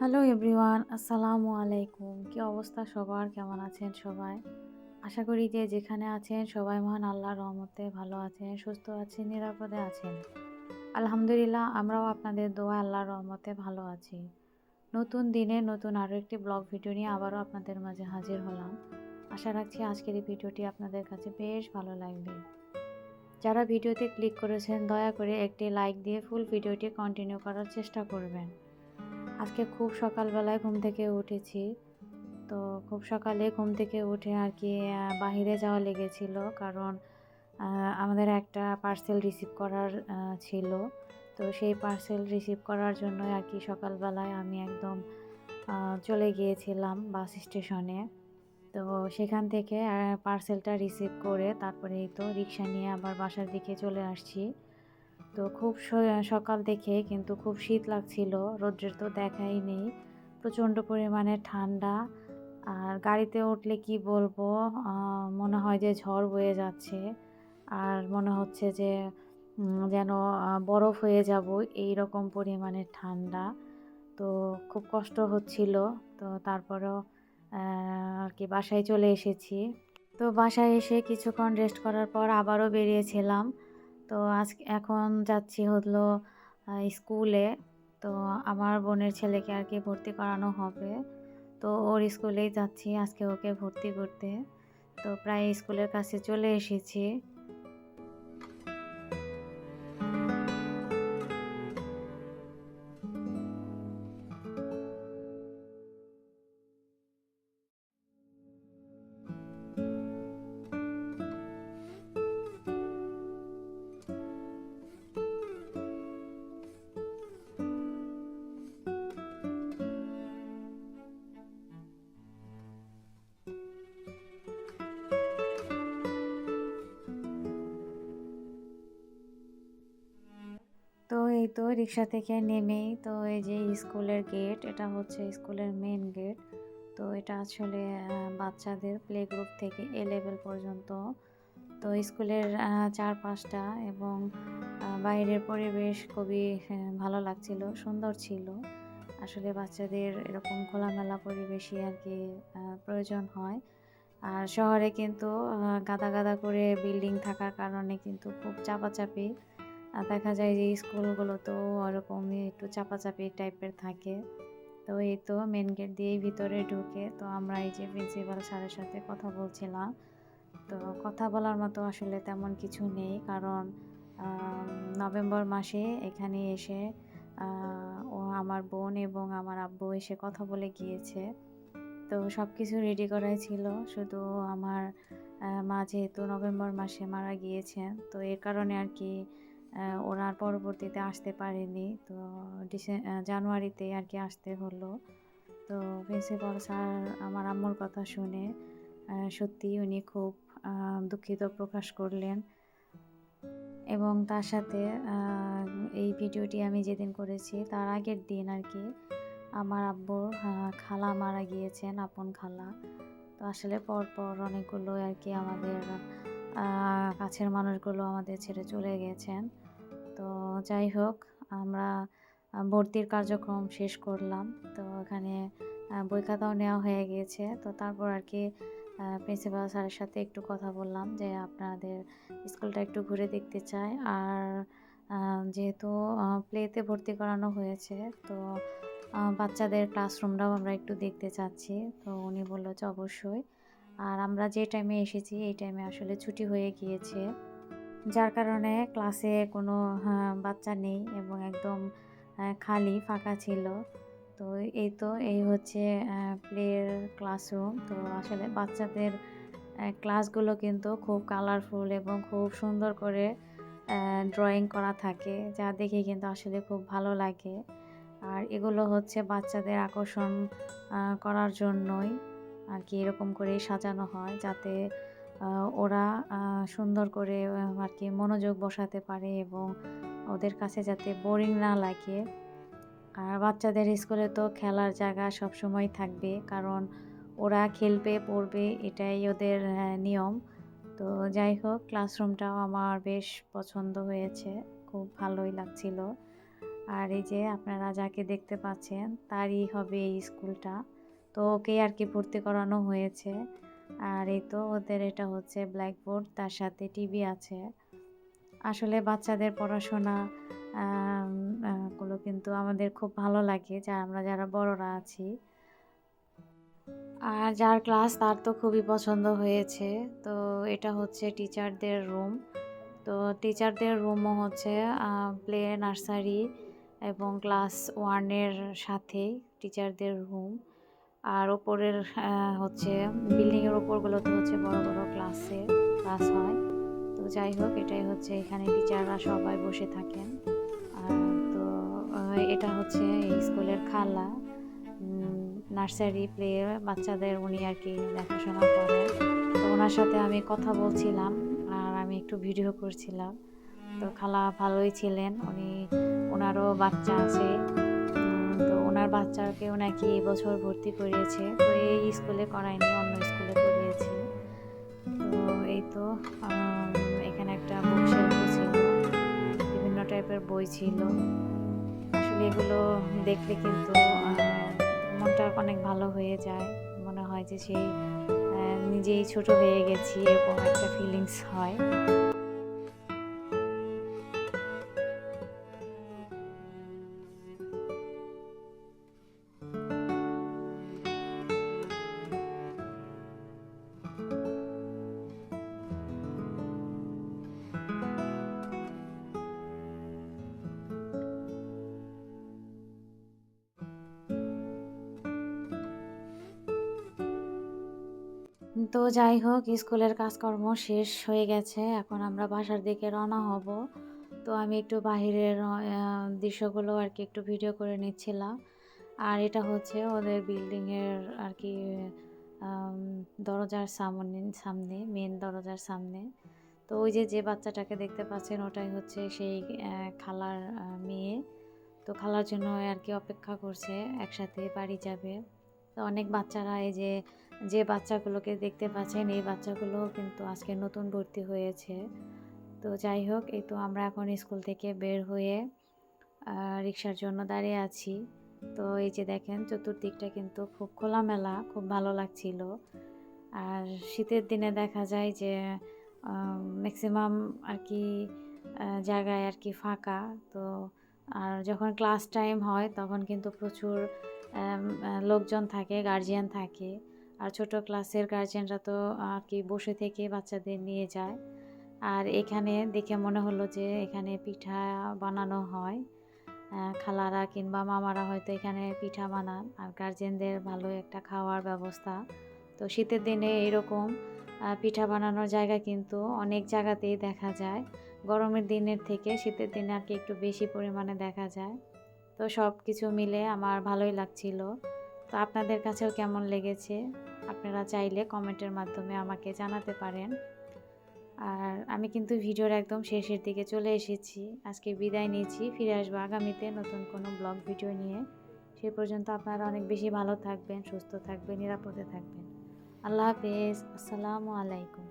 Hello everyone, আসসালামু আলাইকুম। কি অবস্থা সবার? কেমন আছেন সবাই? আশা করি যে যেখানে আছেন সবাই মহান আল্লাহর রহমতে ভালো আছেন, সুস্থ আছেন, নিরাপদে আছেন। আলহামদুলিল্লাহ, আমরাও আপনাদের দোয়া আল্লাহর রহমতে ভালো আছি। নতুন দিনে নতুন আরও একটি ব্লগ ভিডিও নিয়ে আবারও আপনাদের মাঝে হাজির হলাম। আশা রাখছি আজকের এই ভিডিওটি আপনাদের কাছে বেশ ভালো লাগবে। যারা ভিডিওতে ক্লিক করেছেন দয়া করে একটি লাইক দিয়ে ফুল ভিডিওটি কন্টিনিউ করার চেষ্টা করবেন। আজকে খুব সকালবেলায় ঘুম থেকে উঠেছি। তো খুব সকালে ঘুম থেকে উঠে আর কি বাহিরে যাওয়া লেগেছিল, কারণ আমাদের একটা পার্সেল রিসিভ করার ছিল। তো সেই পার্সেল রিসিভ করার জন্যই আর কি সকালবেলায় আমি একদম চলে গিয়েছিলাম বাস স্টেশনে। তো সেখান থেকে পার্সেলটা রিসিভ করে তারপরে এই তো রিক্সা নিয়ে আবার বাসার দিকে চলে আসছি। তো খুব সকাল দেখে কিন্তু খুব শীত লাগছিল, রৌদ্রের তো দেখাই নেই, প্রচণ্ড পরিমাণে ঠান্ডা। আর গাড়িতে উঠলে কি বলবো, মনে হয় যে ঝড় বয়ে যাচ্ছে, আর মনে হচ্ছে যে যেন বরফ হয়ে যাব, এই রকম পরিমাণে ঠান্ডা। তো খুব কষ্ট হচ্ছিল। তো তারপরেও আর কি বাসায় চলে এসেছি। তো বাসায় এসে কিছুক্ষণ রেস্ট করার পর আবারও বেরিয়েছিলাম। তো এখন যাচ্ছি হলো স্কুলে। তো আমার বোনের ছেলেকে আর কি ভর্তি করানো হবে। তো ওর স্কুলেই যাচ্ছি আজকে ওকে ভর্তি করতে। তো প্রায় স্কুলের কাছে চলে এসেছি। তো এই তো রিক্সা থেকে নেমেই তো এই যে স্কুলের গেট, এটা হচ্ছে স্কুলের মেন গেট। তো এটা আসলে বাচ্চাদের প্লে গ্রুপ থেকে এ লেভেল পর্যন্ত। তো স্কুলের চারপাশটা এবং বাইরের পরিবেশ খুবই ভালো লাগছিল, সুন্দর ছিল। আসলে বাচ্চাদের এরকম খোলামেলা পরিবেশই আর কি প্রয়োজন হয়। আর শহরে কিন্তু গাদা গাদা করে বিল্ডিং থাকার কারণে কিন্তু খুব চাপাচাপি। দেখা যায় যে স্কুলগুলোতেও ওরকমই একটু চাপাচাপি টাইপের থাকে। তো এই তো মেন গেট দিয়েই ভিতরে ঢুকে তো আমরা এই যে প্রিন্সিপাল স্যারের সাথে কথা বলছিলাম। তো কথা বলার মতো আসলে তেমন কিছু নেই, কারণ নভেম্বর মাসে এখানে এসে ও আমার বোন এবং আমার আব্বু এসে কথা বলে গিয়েছে। তো সব কিছু রেডি করাই ছিল, শুধু আমার মা যেহেতু নভেম্বর মাসে মারা গিয়েছেন, তো এর কারণে আর কি ওরা আর পরবর্তীতে আসতে পারেনি। তো জানুয়ারিতে আর কি আসতে হলো। তো প্রিন্সিপাল স্যার আমার আম্মুর কথা শুনে সত্যিই উনি খুব দুঃখিত প্রকাশ করলেন। এবং তার সাথে এই ভিডিওটি আমি যেদিন করেছি তার আগের দিন আর কি আমার আব্বুর খালা মারা গিয়েছেন, আপন খালা। তো আসলে পরপর অনেকগুলো আর কি আমাদের কাছের মানুষগুলো আমাদের ছেড়ে চলে গেছেন। তো যাই হোক, আমরা ভর্তির কার্যক্রম শেষ করলাম। তো এখানে বই খাতাও নেওয়া হয়ে গিয়েছে। তো তারপর আর কি প্রিন্সিপাল স্যারের সাথে একটু কথা বললাম যে আপনাদের স্কুলটা একটু ঘুরে দেখতে চাই। আর যেহেতু প্লেতে ভর্তি করানো হয়েছে, তো বাচ্চাদের ক্লাসরুমটাও আমরা একটু দেখতে চাচ্ছি। তো উনি বলল যে অবশ্যই। আর আমরা যে টাইমে এসেছি এই টাইমে আসলে ছুটি হয়ে গিয়েছে, যার কারণে ক্লাসে কোনো বাচ্চা নেই এবং একদম খালি ফাঁকা ছিল। তো এই হচ্ছে প্লের ক্লাসরুম। তো আসলে বাচ্চাদের ক্লাসগুলো কিন্তু খুব কালারফুল এবং খুব সুন্দর করে ড্রয়িং করা থাকে, যা দেখে কিন্তু আসলে খুব ভালো লাগে। আর এগুলো হচ্ছে বাচ্চাদের আকর্ষণ করার জন্যই আর কি এরকম করেই সাজানো হয়, যাতে ওরা সুন্দর করে আর কি মনোযোগ বসাতে পারে এবং ওদের কাছে যাতে বোরিং না লাগে। আর বাচ্চাদের স্কুলে তো খেলার জায়গা সবসময় থাকবে, কারণ ওরা খেলবে পড়বে, এটাই ওদের নিয়ম। তো যাই হোক, ক্লাসরুমটাও আমার বেশ পছন্দ হয়েছে, খুব ভালোই লাগছিল। আর এই যে আপনারা যাকে দেখতে পাচ্ছেন তারই হবে এই স্কুলটা। তো ওকেই আর কি ভর্তি করানো হয়েছে। আর এই তো ওদের এটা হচ্ছে ব্ল্যাকবোর্ড, তার সাথে টিভি আছে। আসলে বাচ্চাদের পড়াশোনা আম গুলো কিন্তু আমাদের খুব ভালো লাগে, আমরা যারা বড়রা আছি। আর যার ক্লাস তার তো খুবই পছন্দ হয়েছে। তো এটা হচ্ছে টিচারদের রুম। তো টিচারদের রুমও হচ্ছে প্লে, নার্সারি এবং ক্লাস 1 এর সাথেই টিচারদের রুম। আর ওপরের হচ্ছে বিল্ডিংয়ের ওপরগুলোতে হচ্ছে বড় বড় ক্লাস হয়। তো যাই হোক, এটাই হচ্ছে এখানে টিচাররা সবাই বসে থাকেন। তো এটা হচ্ছে এই স্কুলের খালা। নার্সারি প্লে বাচ্চাদের উনি আর কি দেখাশোনা করেন। তো ওনার সাথে আমি কথা বলছিলাম আর আমি একটু ভিডিও করছিলাম। তো খালা ভালোই ছিলেন, ওনারও বাচ্চা আছে। তো ওনার বাচ্চাকেও নাকি এবছর ভর্তি করিয়েছে। তো এই স্কুলে করায়নি, অন্য স্কুলে করিয়েছে। তো এই তো এখানে একটা বুক শেলফও ছিল, বিভিন্ন টাইপের বই ছিল। আসলে এগুলো দেখলে কিন্তু মনটা অনেক ভালো হয়ে যায়। মনে হয় যে সেই নিজেই ছোট হয়ে গেছি, এরকম একটা ফিলিংস হয়। তো যাই হোক, স্কুলের কাজকর্ম শেষ হয়ে গেছে। এখন আমরা বাসার দিকে রওনা হব। তো আমি একটু বাহিরের দৃশ্যগুলো আর কি একটু ভিডিও করে নিচ্ছিলাম। আর এটা হচ্ছে ওদের বিল্ডিংয়ের আর কি আম দরজার সামনে মেন দরজার সামনে। তো ওই যে বাচ্চাটাকে দেখতে পাচ্ছেন ওটাই হচ্ছে সেই খালার মেয়ে। তো খালার জন্য আর কি অপেক্ষা করছে, একসাথে বাড়ি যাবে। তো অনেক বাচ্চারা এই যে বাচ্চাগুলোকে দেখতে পাচ্ছেন, এই বাচ্চাগুলো কিন্তু আজকে নতুন ভর্তি হয়েছে। তো যাই হোক, এই তো আমরা এখন স্কুল থেকে বের হয়ে রিক্সার জন্য দাঁড়িয়ে আছি। তো এই যে দেখেন চতুর্দিকটা কিন্তু খুব খোলামেলা, খুব ভালো লাগছিল। আর শীতের দিনে দেখা যায় যে ম্যাক্সিমাম আর কি জায়গায় আর কি ফাঁকা। তো আর যখন ক্লাস টাইম হয় তখন কিন্তু প্রচুর লোকজন থাকে, গার্জিয়ান থাকে। আর ছোট ক্লাসের গার্জিয়ানরা তো আর কি বসে থেকে বাচ্চাদের নিয়ে যায়। আর এখানে দেখে মনে হলো যে এখানে পিঠা বানানো হয়। খালারা কিংবা মামারা হয়তো এখানে পিঠা বানান, আর গার্জিয়ানদের ভালো একটা খাওয়ার ব্যবস্থা। তো শীতের দিনে এরকম পিঠা বানানোর জায়গা কিন্তু অনেক জায়গাতেই দেখা যায়। গরমের দিনের থেকে শীতের দিনে আর কি একটু বেশি পরিমাণে দেখা যায়। তো সব কিছু মিলে আমার ভালোই লাগছিল। তো আপনাদের কাছেও কেমন লেগেছে আপনারা চাইলে কমেন্টের মাধ্যমে আমাকে জানাতে পারেন। আর আমি কিন্তু ভিডিওর একদম শেষের দিকে চলে এসেছি। আজকে বিদায় নিচ্ছি, ফিরে আসবো আগামীতে নতুন কোনো ব্লগ ভিডিও নিয়ে। সে পর্যন্ত আপনারা অনেক বেশি ভালো থাকবেন, সুস্থ থাকবেন, নিরাপদে থাকবেন। আল্লাহ হাফেজ। আসসালামু আলাইকুম।